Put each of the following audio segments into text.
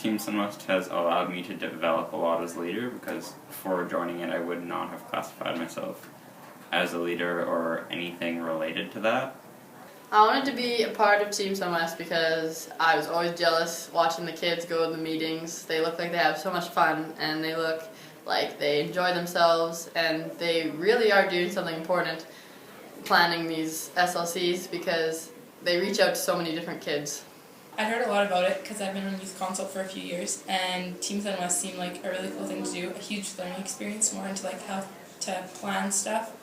Team Sunwest has allowed me to develop a lot as a leader, because before joining it I would not have classified myself as a leader or anything related to that. I wanted to be a part of Team Sunwest because I was always jealous watching the kids go to the meetings. They look like they have so much fun, and they look like they enjoy themselves, and they really are doing something important planning these SLCs because they reach out to so many different kids. I heard a lot about it because I've been on Youth Consult for a few years, and Team Sunwest seemed like a really cool thing to do, a huge learning experience, more into like how to plan stuff.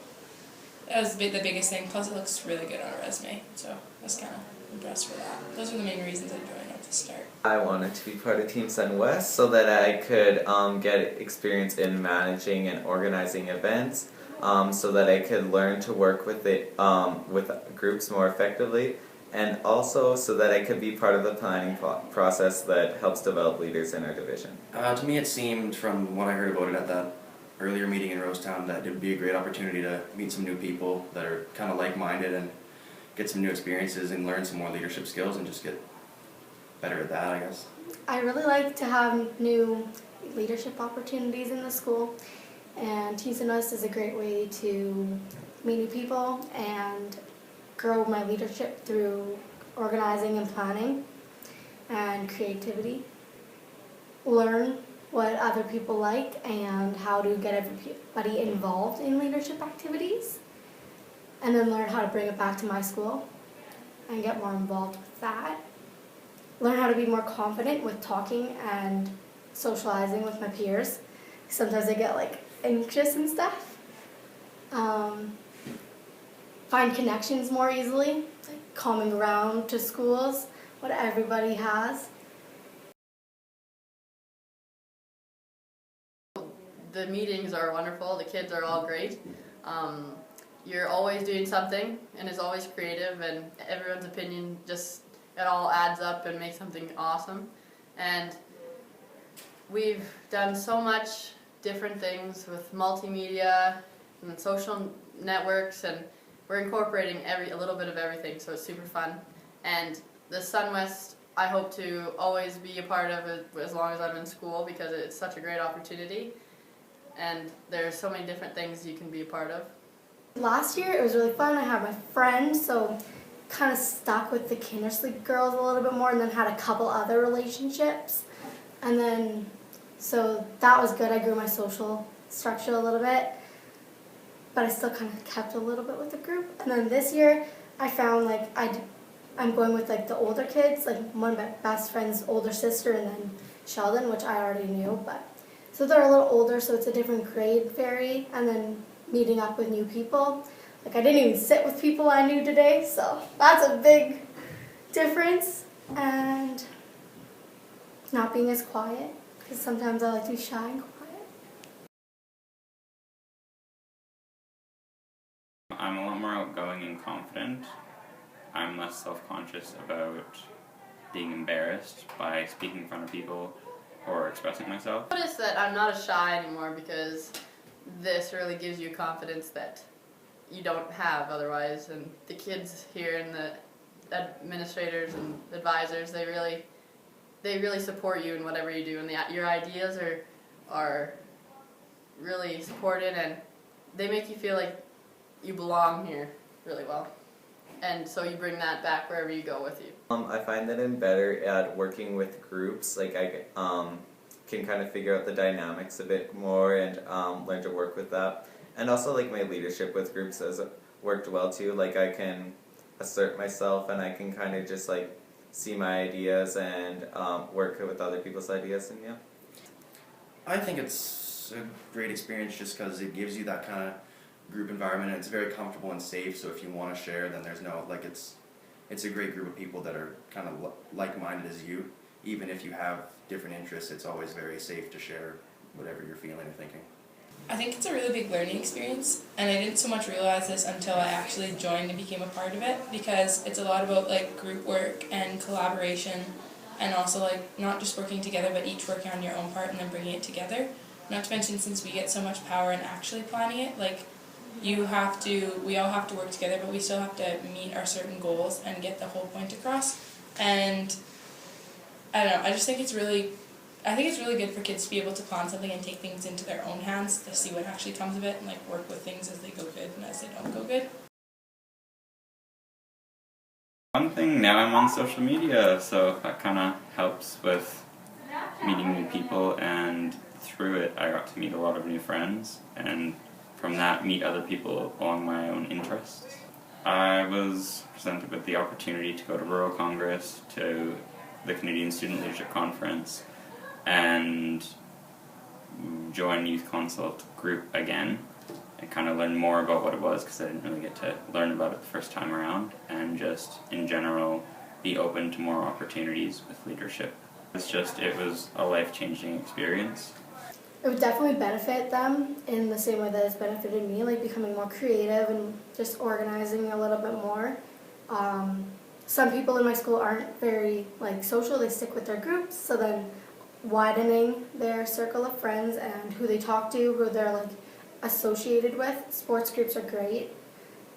That was the biggest thing, plus it looks really good on a resume, so I was kind of impressed with that. Those are the main reasons I joined at the start. I wanted to be part of Team Sunwest so that I could get experience in managing and organizing events, so that I could learn to work with groups more effectively, and also so that I could be part of the planning process that helps develop leaders in our division. To me it seemed, from what I heard about it at that earlier meeting in Rosetown, that it would be a great opportunity to meet some new people that are kind of like-minded and get some new experiences and learn some more leadership skills and just get better at that, I guess. I really like to have new leadership opportunities in the school, and Team Sunwest is a great way to meet new people and grow my leadership through organizing and planning and creativity. Learn what other people like and how to get everybody involved in leadership activities, and then learn how to bring it back to my school and get more involved with that. Learn how to be more confident with talking and socializing with my peers. Sometimes I get like anxious and stuff. Find connections more easily, like coming around to schools, what everybody has. The meetings are wonderful, the kids are all great. You're always doing something, and it's always creative, and everyone's opinion it all adds up and makes something awesome. And we've done so much different things with multimedia and social networks, and we're incorporating a little bit of everything, so it's super fun. And the Sunwest, I hope to always be a part of it as long as I'm in school, because it's such a great opportunity, and there's so many different things you can be a part of. Last year it was really fun. I had my friends, so kind of stuck with the Kindersley girls a little bit more, and then had a couple other relationships, and then so that was good. I grew my social structure a little bit, but I still kind of kept a little bit with the group. And then this year I found like I'm going with like the older kids, like one of my best friend's older sister, and then Sheldon, which I already knew, but so they're a little older, so it's a different grade vary, and then meeting up with new people. Like I didn't even sit with people I knew today, so that's a big difference. And not being as quiet, because sometimes I like to be shy and quiet. I'm a lot more outgoing and confident. I'm less self-conscious about being embarrassed by speaking in front of people or expressing myself. I noticed that I'm not as shy anymore, because this really gives you confidence that you don't have otherwise, and the kids here and the administrators and advisors, they really support you in whatever you do, and your ideas are really supported, and they make you feel like you belong here really well, and so you bring that back wherever you go with you. I find that I'm better at working with groups. Like I can kind of figure out the dynamics a bit more and learn to work with that. And also like my leadership with groups has worked well too. Like I can assert myself, and I can kind of just like see my ideas and work with other people's ideas, and yeah. I think it's a great experience just because it gives you that kind of group environment, and it's very comfortable and safe, so if you want to share, then there's no, like it's a great group of people that are kind of like-minded as you. Even if you have different interests, it's always very safe to share whatever you're feeling or thinking. I think it's a really big learning experience, and I didn't so much realize this until I actually joined and became a part of it, because it's a lot about like group work and collaboration, and also like not just working together but each working on your own part and then bringing it together. Not to mention, since we get so much power in actually planning it, like we all have to work together, but we still have to meet our certain goals and get the whole point across. And I don't know, I just think it's really I think it's really good for kids to be able to plan something and take things into their own hands to see what actually comes of it and like work with things as they go good and as they don't go good. One thing, now I'm on social media, so that kind of helps with meeting new people, and through it I got to meet a lot of new friends, and from that meet other people along my own interests. I was presented with the opportunity to go to Rural Congress, to the Canadian Student Leadership Conference, and join Youth Consult Group again, and kind of learn more about what it was, because I didn't really get to learn about it the first time around, and just in general be open to more opportunities with leadership. It was a life-changing experience. It would definitely benefit them in the same way that it's benefited me, like becoming more creative and just organizing a little bit more. Some people in my school aren't very social, they stick with their groups, so then widening their circle of friends and who they talk to, who they're associated with. Sports groups are great,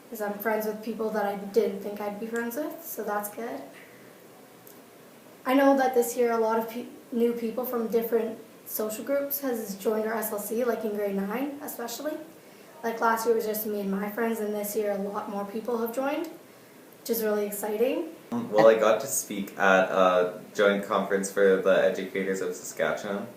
because I'm friends with people that I didn't think I'd be friends with, so that's good. I know that this year a lot of new people from different social groups has joined our SLC, like in grade 9 especially. Like last year it was just me and my friends, and this year a lot more people have joined, which is really exciting. Well, I got to speak at a joint conference for the educators of Saskatchewan,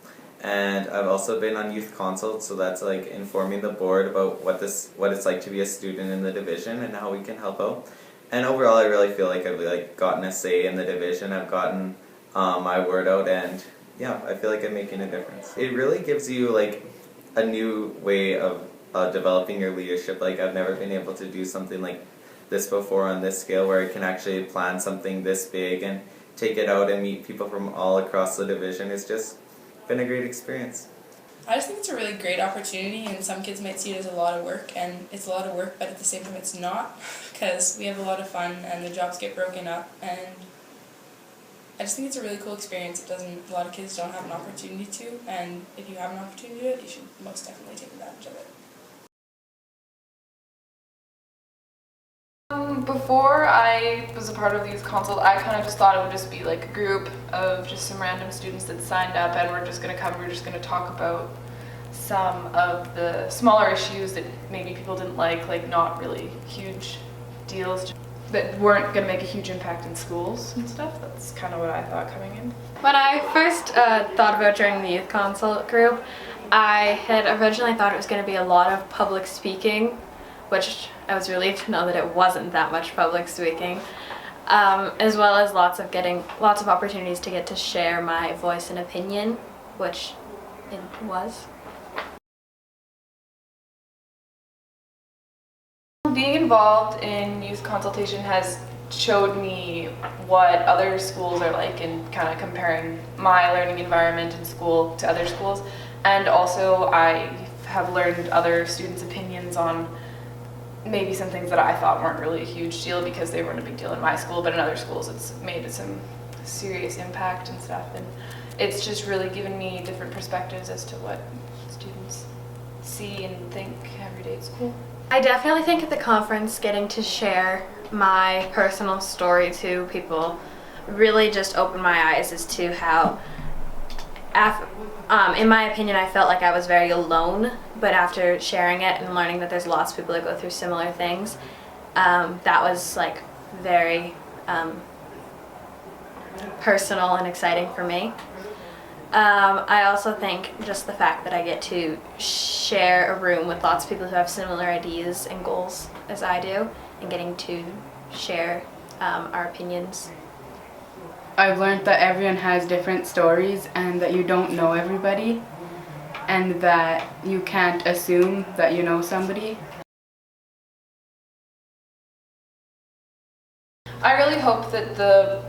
and I've also been on Youth Consult, so that's informing the board about what it's like to be a student in the division and how we can help out. And overall, I really feel like I've gotten a say in the division. I've gotten my word out, and yeah, I feel like I'm making a difference. It really gives you a new way of developing your leadership. I've never been able to do something like this before on this scale, where I can actually plan something this big and take it out and meet people from all across the division. It's just been a great experience. I just think it's a really great opportunity, and some kids might see it as a lot of work, and it's a lot of work, but at the same time it's not, because we have a lot of fun and the jobs get broken up, and I just think it's a really cool experience. A lot of kids don't have an opportunity to, and if you have an opportunity to do it, you should most definitely take advantage of it. Before I was a part of the Youth Consult, I kind of just thought it would just be a group of just some random students that signed up, and we're just going to talk about some of the smaller issues that maybe people didn't like not really huge deals that weren't going to make a huge impact in schools and stuff. That's kind of what I thought coming in. When I first thought about joining the Youth Consult group, I had originally thought it was going to be a lot of public speaking, which I was relieved to know that it wasn't that much public speaking, as well as lots of opportunities to get to share my voice and opinion, which it was. Being involved in youth consultation has showed me what other schools are like, and kind of comparing my learning environment in school to other schools, and also I have learned other students' opinions on maybe some things that I thought weren't really a huge deal because they weren't a big deal in my school, but in other schools it's made some serious impact and stuff, and it's just really given me different perspectives as to what students see and think every day at school. I definitely think at the conference getting to share my personal story to people really just opened my eyes as to how, in my opinion, I felt like I was very alone, but after sharing it and learning that there's lots of people that go through similar things, that was very personal and exciting for me. I also think just the fact that I get to share a room with lots of people who have similar ideas and goals as I do, and getting to share our opinions. I've learned that everyone has different stories, and that you don't know everybody, and that you can't assume that you know somebody. I really hope that the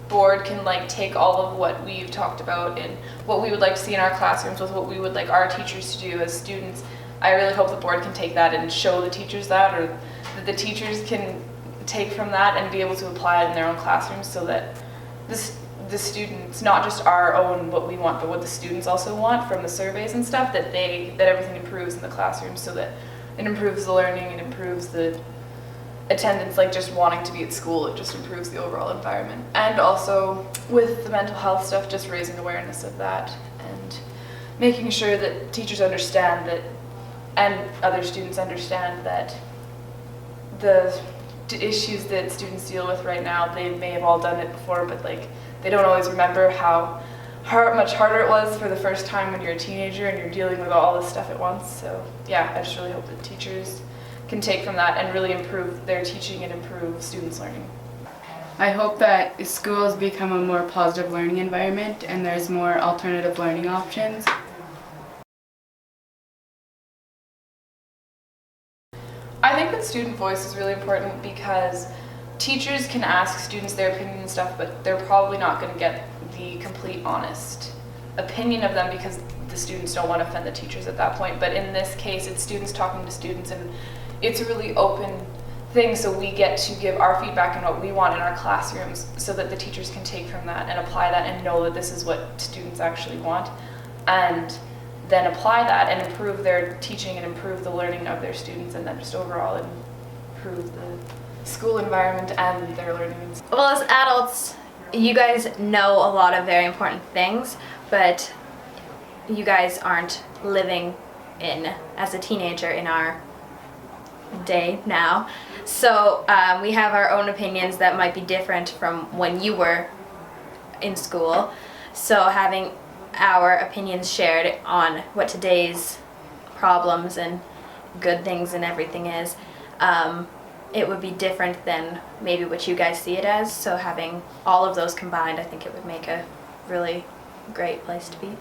board can take all of what we've talked about and what we would like to see in our classrooms with what we would like our teachers to do as students. I really hope the board can take that and show the teachers that, or that the teachers can take from that and be able to apply it in their own classrooms, so that the students, not just our own what we want, but what the students also want from the surveys and stuff, that everything improves in the classroom, so that it improves the learning, it improves the attendance, like just wanting to be at school, it just improves the overall environment. And also with the mental health stuff, just raising awareness of that and making sure that teachers understand that, and other students understand that the issues that students deal with right now, they may have all done it before, but like they don't always remember how much harder it was for the first time when you're a teenager and you're dealing with all this stuff at once. So yeah, I just really hope that teachers can take from that and really improve their teaching and improve students' learning. I hope that schools become a more positive learning environment and there's more alternative learning options. I think that student voice is really important because teachers can ask students their opinion and stuff, but they're probably not going to get the complete honest opinion of them because the students don't want to offend the teachers at that point. But in this case, it's students talking to students, and it's a really open thing, so we get to give our feedback and what we want in our classrooms so that the teachers can take from that and apply that and know that this is what students actually want, and then apply that and improve their teaching and improve the learning of their students, and then just overall improve the school environment and their learning. Well, as adults, you guys know a lot of very important things, but you guys aren't living as a teenager in our day now. So we have our own opinions that might be different from when you were in school. So having our opinions shared on what today's problems and good things and everything is, it would be different than maybe what you guys see it as. So having all of those combined, I think it would make a really great place to be.